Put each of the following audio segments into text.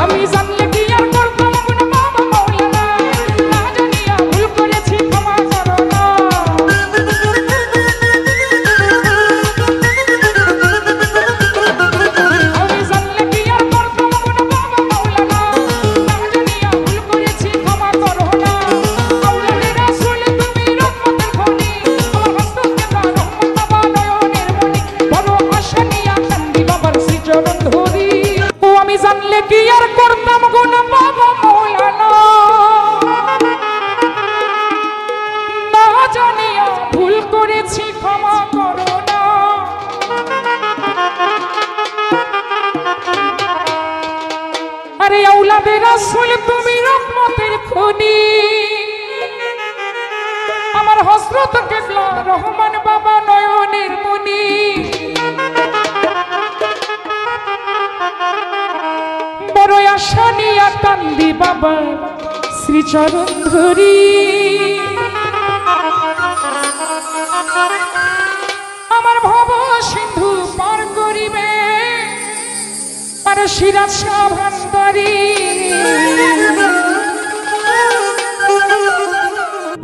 আমি জানলে কি আর করতাম গুণ বাবা মাওলানা, না জানিয়া ভুল করেছি ক্ষমা করো না। আমি জানলে কি আর করতাম গুণ বাবা মাওলানা, না জানিয়া ভুল করেছি ক্ষমা করো না। আউলাদে রাসূল তুমি রহমতের খনি, আমার হস্তকে দাও রহমত বাবা নয়নের মনি, বড় আশা নিয়া কান্দি বাবার শ্রীচরণ ধরি। ও আমি জানলে কি আর করতাম গুণ বাবা মাওলানা, না জানিয়া ভুল করেছি ক্ষমা করো না। আরে আউলাদে রাসূল তুমি রহমতের খনি, আমার হযরত কিবলা রহমান বাবা নয়নের মনি, বড় আশা নিয়া কান্দি বাবা শ্রীচরণ ধরি। আমার ভব সিন্ধু পার করিবে আর সিরাজ শাহ ভান্ডারী,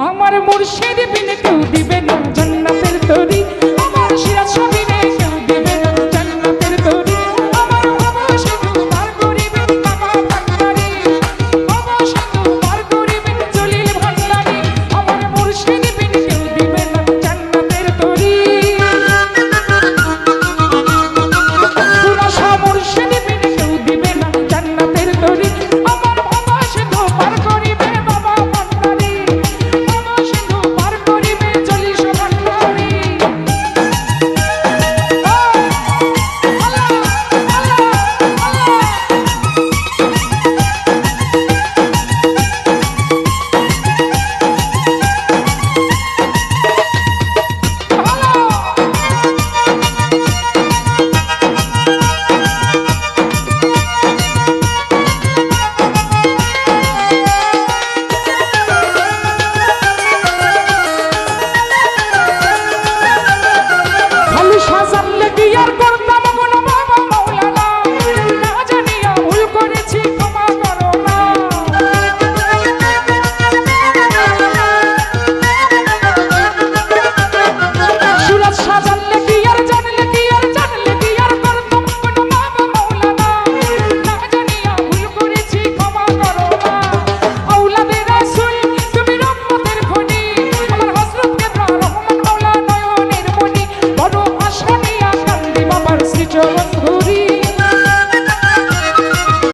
আমার মুর্শিদ বিনে কেউ দিবে না জান্নাতের তরি।